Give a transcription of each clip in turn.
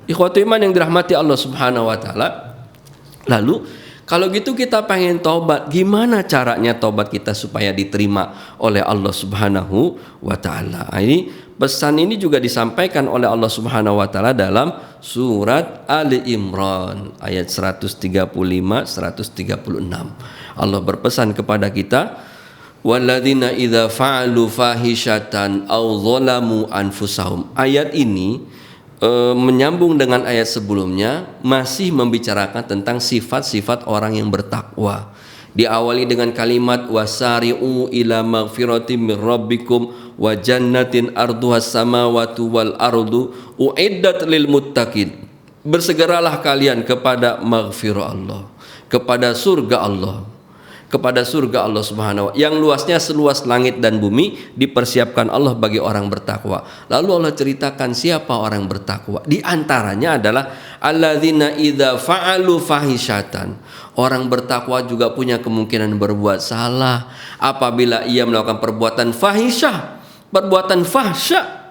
Ikhwatu iman yang dirahmati Allah Subhanahu wa taala. Lalu kalau gitu kita pengen tobat, gimana caranya tobat kita supaya diterima oleh Allah Subhanahu wa taala? Ini pesan ini juga disampaikan oleh Allah Subhanahu wa taala dalam surat Ali Imran ayat 135 136. Allah berpesan kepada kita, walladzina idza fa'alu fahishatan aw zalamu anfusahum. Ayat ini menyambung dengan ayat sebelumnya, masih membicarakan tentang sifat-sifat orang yang bertakwa. Diawali dengan kalimat wasari'u ila maghfiratin min rabbikum wa jannatin arduhas samawati wal ardu uiddat lil muttaqin. Bersegeralah kalian kepada maghfirah Allah, kepada surga Allah, kepada surga Allah Subhanahu wa taala yang luasnya seluas langit dan bumi, dipersiapkan Allah bagi orang bertakwa. Lalu Allah ceritakan siapa orang bertakwa. Di antaranya adalah alladzina idza fa'alu fahishatan. Orang bertakwa juga punya kemungkinan berbuat salah apabila ia melakukan perbuatan fahisyah, perbuatan fahsya,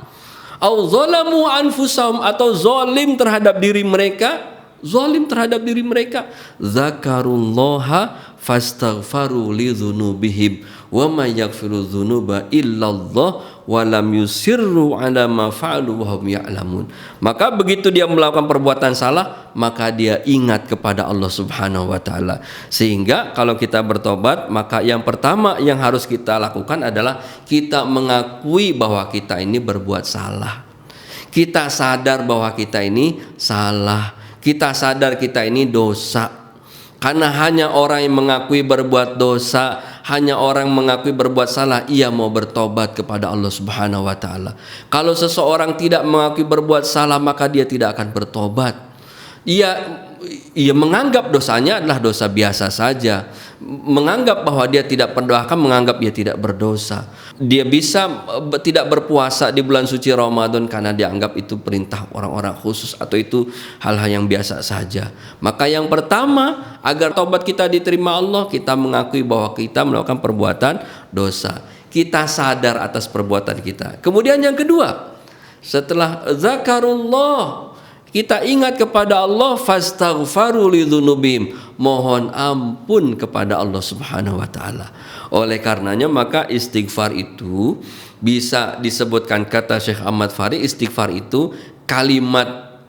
au zalamu anfusahum, atau zalim terhadap diri mereka, zalim terhadap diri mereka, zakarullaha fastaghfaru lidzunubihim wa may yaghfiru dzunuba illallah wa lam yusirru ala ma fa'alu wa hum ya'lamun. Maka begitu dia melakukan perbuatan salah, maka dia ingat kepada Allah Subhanahu wa taala. Sehingga kalau kita bertobat, maka yang pertama yang harus kita lakukan adalah kita mengakui bahwa kita ini berbuat salah. Kita sadar bahwa kita ini salah. Kita sadar kita ini dosa. Karena hanya orang yang mengakui berbuat dosa, hanya orang mengakui berbuat salah, ia mau bertobat kepada Allah Subhanahu wa taala. Kalau seseorang tidak mengakui berbuat salah, maka dia tidak akan bertobat. Ia menganggap dosanya adalah dosa biasa saja, menganggap bahwa dia tidak berdosa, menganggap dia tidak berdosa. Dia bisa tidak berpuasa di bulan suci Ramadan karena dianggap itu perintah orang-orang khusus, atau itu hal-hal yang biasa saja. Maka yang pertama, agar tobat kita diterima Allah, kita mengakui bahwa kita melakukan perbuatan dosa. Kita sadar atas perbuatan kita. Kemudian yang kedua, setelah zakarullah, kita ingat kepada Allah, fastaghfaru lidzunubihim, mohon ampun kepada Allah Subhanahu wa taala. Oleh karenanya maka istighfar itu bisa disebutkan, kata Syekh Ahmad Fari, istighfar itu kalimat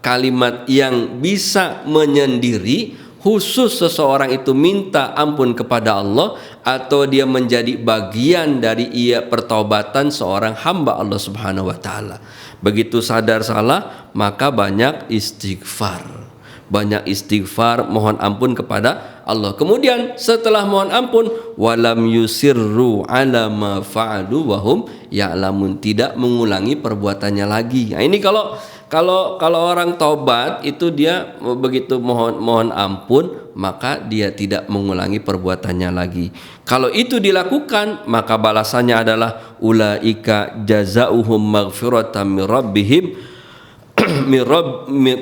yang bisa menyendiri, khusus seseorang itu minta ampun kepada Allah, atau dia menjadi bagian dari pertobatan seorang hamba Allah Subhanahu wa taala. Begitu sadar salah, maka banyak istighfar, mohon ampun kepada Allah. Kemudian setelah mohon ampun, walam yusirru ala ma fa'alu wa hum ya'lamun, tidak mengulangi perbuatannya lagi. Nah, ini kalau orang taubat itu dia begitu mohon ampun, maka dia tidak mengulangi perbuatannya lagi. Kalau itu dilakukan, maka balasannya adalah ulaika jazaohum maghfiratan min rabbihim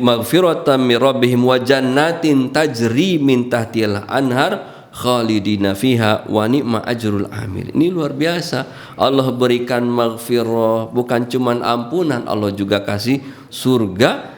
maghfiratan min rabbihim wa jannatin tajri min tahtihal anhar khalidina fiha wa ni'ma ajrul amil. Ini luar biasa. Allah berikan maghfirah, bukan cuman ampunan, Allah juga kasih surga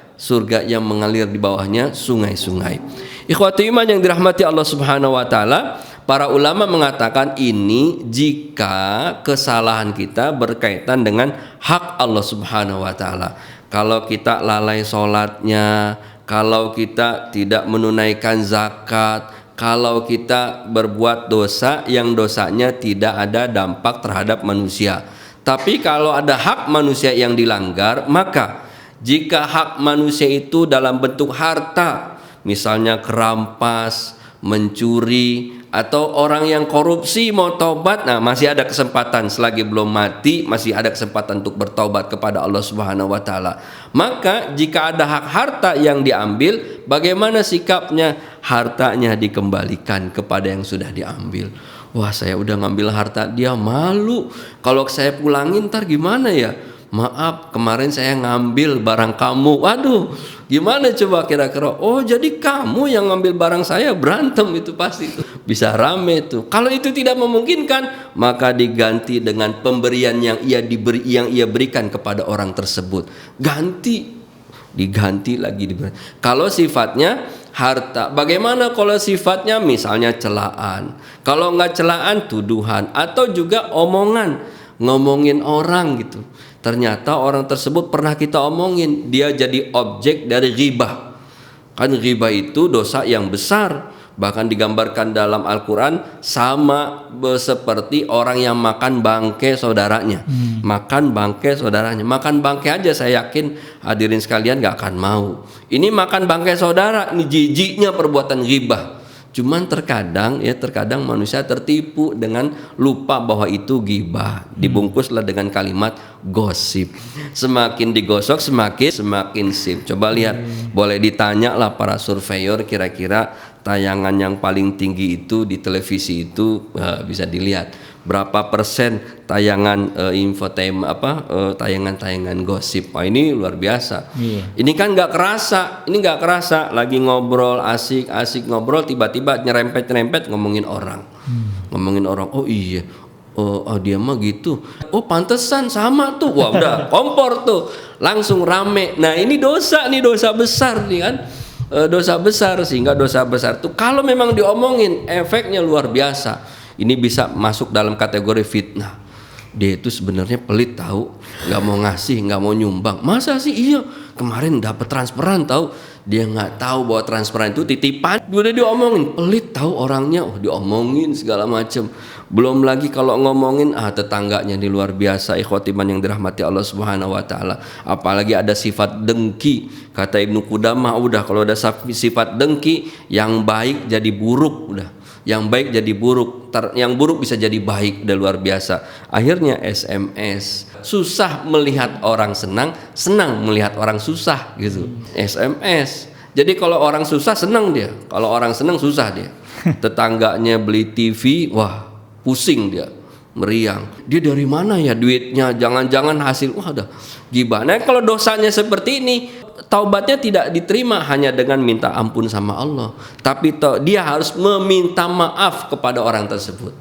yang mengalir di bawahnya sungai-sungai. Ikhwati iman yang dirahmati Allah Subhanahu wa taala, para ulama mengatakan ini jika kesalahan kita berkaitan dengan hak Allah Subhanahu wa taala. Kalau kita lalai sholatnya, kalau kita tidak menunaikan zakat, kalau kita berbuat dosa yang dosanya tidak ada dampak terhadap manusia. Tapi kalau ada hak manusia yang dilanggar, maka jika hak manusia itu dalam bentuk harta, misalnya kerampas, mencuri, atau orang yang korupsi mau tobat, nah masih ada kesempatan, selagi belum mati masih ada kesempatan untuk bertobat kepada Allah Subhanahu wa taala. Maka jika ada hak harta yang diambil, bagaimana sikapnya? Hartanya dikembalikan kepada yang sudah diambil. Wah, saya udah ngambil harta dia, malu kalau saya pulangin ntar gimana ya? Maaf, kemarin saya ngambil barang kamu. Waduh, Gimana coba kira-kira? Oh, jadi kamu yang ngambil barang saya, berantem itu pasti itu. Bisa rame itu. Kalau itu tidak memungkinkan, maka diganti dengan pemberian yang ia berikan kepada orang tersebut. Diganti lagi diberi. Kalau sifatnya harta, bagaimana kalau sifatnya misalnya celaan? Kalau nggak celaan, tuduhan atau juga ngomongin orang gitu. Ternyata orang tersebut pernah kita omongin, dia jadi objek dari ghibah. Kan ghibah itu dosa yang besar, bahkan digambarkan dalam Al-Quran sama seperti orang yang makan bangkai saudaranya. Makan bangkai aja saya yakin hadirin sekalian gak akan mau. Ini makan bangkai saudara, ini jijiknya perbuatan ghibah. Cuman terkadang manusia tertipu dengan lupa bahwa itu ghibah. Dibungkuslah dengan kalimat gosip. Semakin digosok semakin sip. Coba lihat, boleh ditanya lah para surveyor, kira-kira tayangan yang paling tinggi itu di televisi itu bisa dilihat berapa persen tayangan tayangan-tayangan gosip. Wah, ini luar biasa. Ini kan nggak kerasa lagi ngobrol asik ngobrol, tiba-tiba nyerempet ngomongin orang. Oh iya, dia mah gitu, oh pantesan sama tuh. Wah, udah kompor tuh, langsung rame. Nah, ini dosa besar nih kan. Dosa besar, sehingga dosa besar tuh kalau memang diomongin efeknya luar biasa. Ini bisa masuk dalam kategori fitnah. Dia itu sebenarnya pelit tahu, nggak mau ngasih, nggak mau nyumbang. Masa sih? Iya, kemarin dapat transferan tahu, dia nggak tahu bahwa transferan itu titipan. Udah diomongin, pelit tahu orangnya, diomongin segala macam. Belum lagi kalau ngomongin tetangganya di luar biasa, ikhwatiman yang dirahmati Allah Subhanahu wa taala. Apalagi ada sifat dengki. Kata Ibnu Qudamah, udah kalau ada sifat dengki, yang baik jadi buruk udah. Yang baik jadi buruk, yang buruk bisa jadi baik, udah luar biasa. Akhirnya SMS, susah melihat orang senang melihat orang susah gitu. SMS. Jadi kalau orang susah senang dia, kalau orang senang susah dia. Tetangganya beli TV, wah pusing dia, meriang. Dia dari mana ya duitnya? Jangan-jangan hasil, wah udah gimana? Kalau dosanya seperti ini, taubatnya tidak diterima hanya dengan minta ampun sama Allah, tapi dia harus meminta maaf kepada orang tersebut.